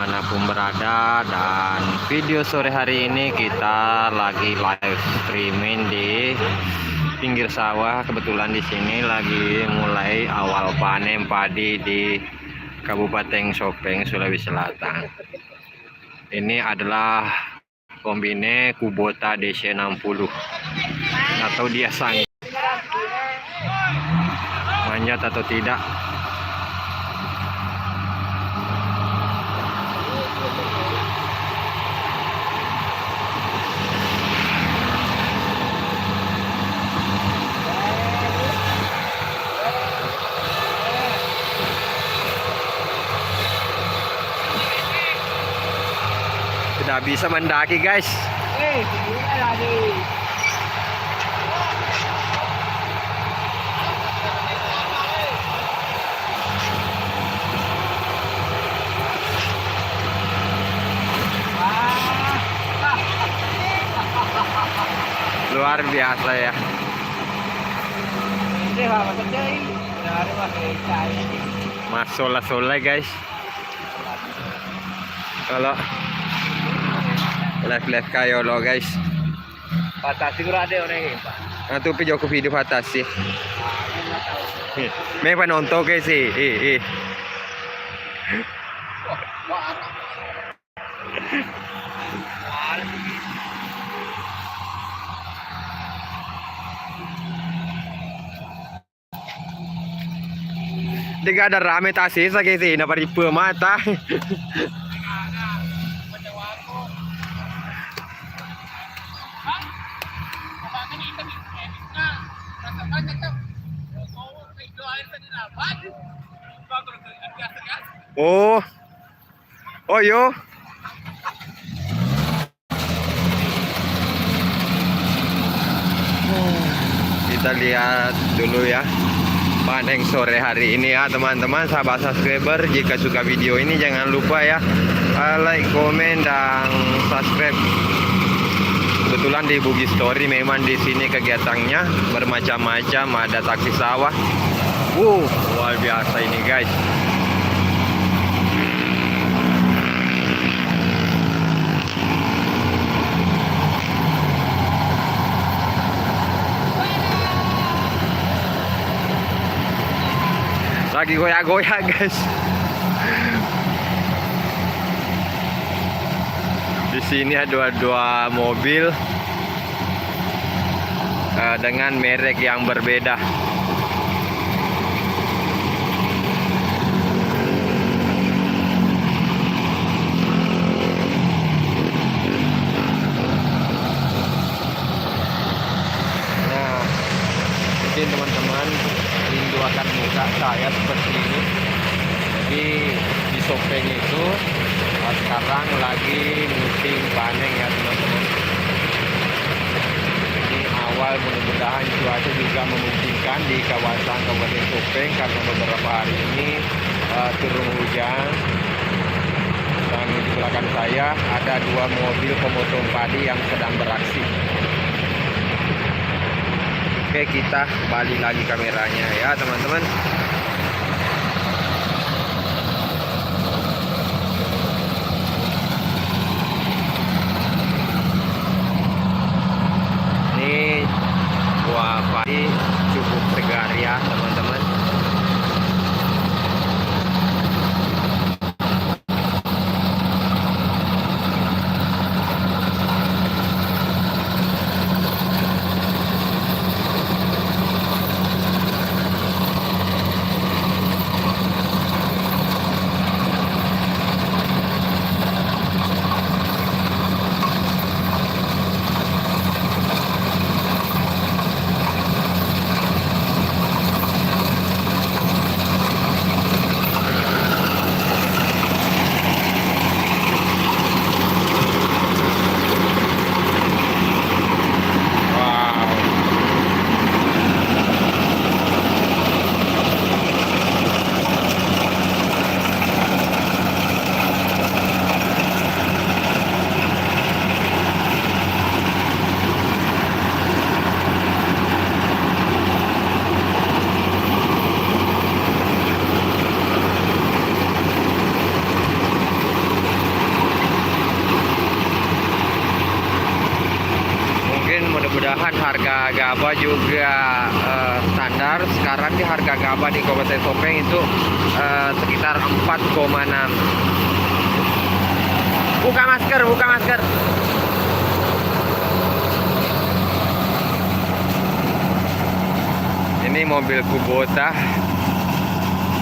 Manapun berada, dan video sore hari ini kita lagi live streaming di pinggir sawah. Kebetulan di sini lagi mulai awal panen padi di Kabupaten Sopeng, Sulawesi Selatan. Ini adalah kombine Kubota DC60 atau dia sang manjat atau tidak. Tidak bisa mendaki, guys. Luar biasa ya. Masolah guys. Kalau live kayo lo guys. Patasi kurade orang ini. Nanti video ke video patasi. May panonton guys eh. Tidak ada rame tasi sa guys eh, naparipe mata. Oh yo. Kita lihat dulu ya panen sore hari ini ya teman-teman, sahabat subscriber. Jika suka video ini jangan lupa ya like, komen, dan subscribe. Kebetulan di Bugis Story memang di sini kegiatannya bermacam-macam, ada taksi sawah. Luar biasa ini guys. Lagi goyah-goyah guys. Di sini ada dua mobil dengan merek yang berbeda. Nah, mungkin teman-teman rindu akan muka saya seperti ini. Jadi di Sopeng itu sekarang lagi musim panen ya teman-teman. Ini awal, mudah-mudahan cuaca juga memungkinkan di kawasan Kabupaten Sopeng, karena beberapa hari ini turun hujan. Dan di belakang saya ada dua mobil pemotong padi yang sedang beraksi. Oke, kita balik lagi kameranya ya teman-teman. Ini buah padi cukup segar ya teman-teman. depan harga gabah juga standar. Sekarang di harga gabah di Kabupaten Sopeng itu sekitar 4,6. Buka masker, buka masker. Ini mobil Kubota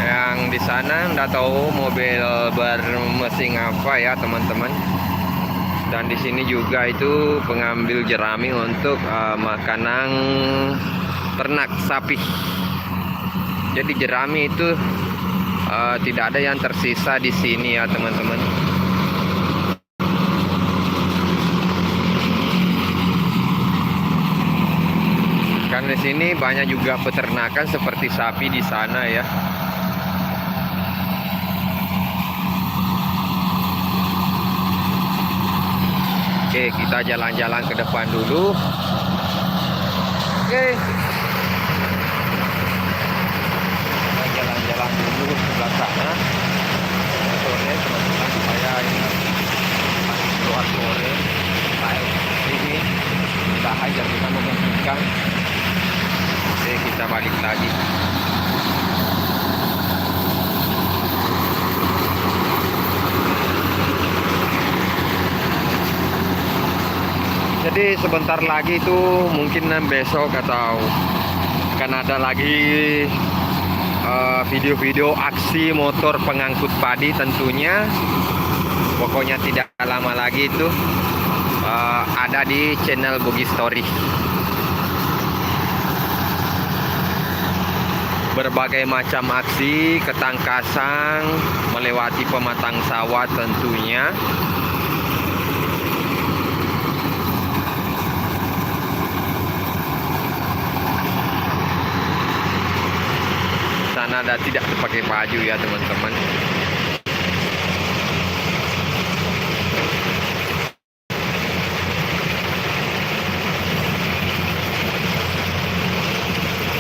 yang di sana, nggak tahu mobil bermesin apa ya teman-teman. Dan di sini juga itu pengambil jerami untuk makanan ternak sapi. Jadi jerami itu tidak ada yang tersisa di sini ya teman-teman. Karena di sini banyak juga peternakan seperti sapi di sana ya. Oke, kita jalan-jalan ke depan dulu. Oke. Kita jalan-jalan dulu ke sebelah sana. Sore teman-teman, supaya ini masih keluar sore. Baik, ini usaha yang kita memungkinkan. Oke, kita balik lagi. Jadi sebentar lagi itu mungkin besok atau akan ada lagi video-video aksi motor pengangkut padi tentunya. Pokoknya tidak lama lagi itu ada di channel Bogi Story. Berbagai macam aksi ketangkasan melewati pematang sawah tentunya. Sana ada tidak pakai baju ya teman-teman.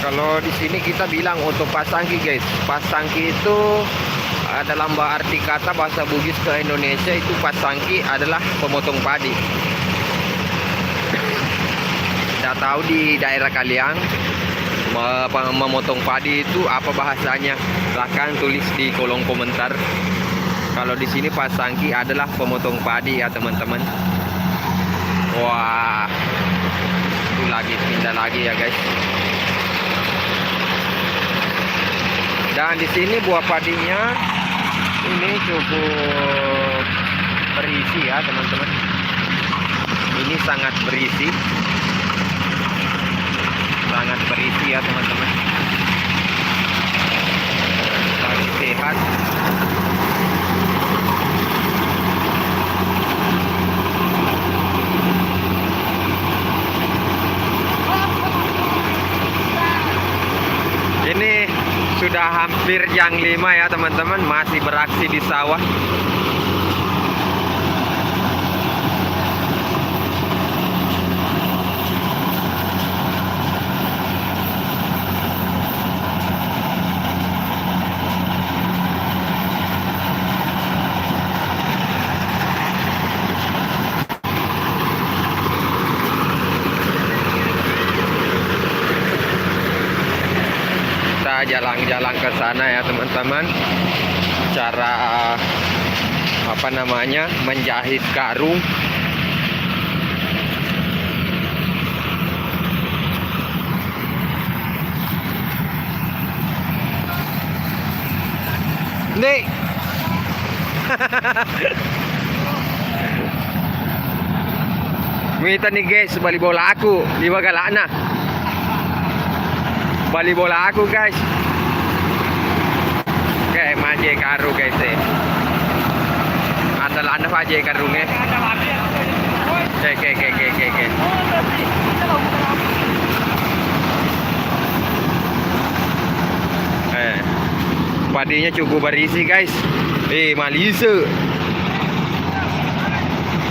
Kalau di sini kita bilang untuk pasangki guys. Pasangki itu dalam arti kata bahasa Bugis ke Indonesia itu pasangki adalah pemotong padi. Tidak tahu di daerah kalian memotong padi itu apa bahasanya? Silahkan tulis di kolom komentar. Kalau di sini pasangki adalah pemotong padi ya teman-teman. Wah, itu lagi pindah lagi ya guys. Dan di sini buah padinya ini cukup berisi ya teman-teman. Ini sangat berisi. Sangat berisi ya teman-teman. Sangat sehat. Ini sudah hampir jam 5 ya teman-teman, masih beraksi di sawah. Jalan-jalan ke sana ya teman-teman, cara apa namanya menjahit karung. Nih minta nih guys, bali bola aku di bagalana. Bali bola aku guys. Oke, maje karu guys eh. Asal anda maje karungnya. Oke. Padinya cukup berisi guys. Malisa.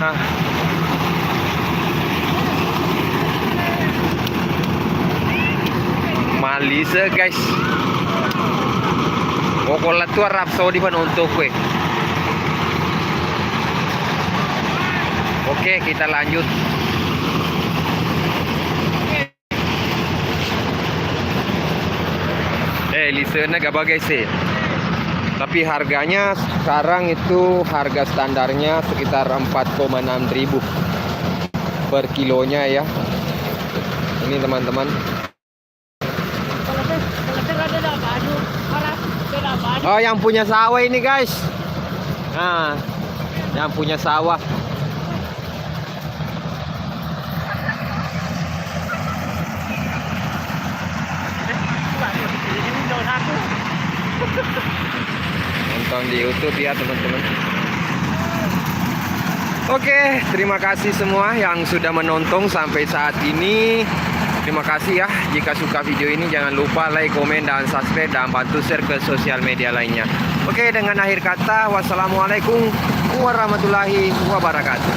Hah. Malisa guys. Pokoknya tuh Rhapsody pan untuk gue. Oke, kita lanjut. listener gak bagai sih. Tapi harganya sekarang itu harga standarnya sekitar 4,6 ribu per kilonya ya. Ini teman-teman. Oh, yang punya sawah ini guys. Nah, yang punya sawah. Nonton di YouTube ya teman-teman. Oke, terima kasih semua yang sudah menonton sampai saat ini. Terima kasih ya. Jika suka video ini jangan lupa like, komen, dan subscribe, dan bantu share ke sosial media lainnya. Oke, dengan akhir kata, wassalamualaikum warahmatullahi wabarakatuh.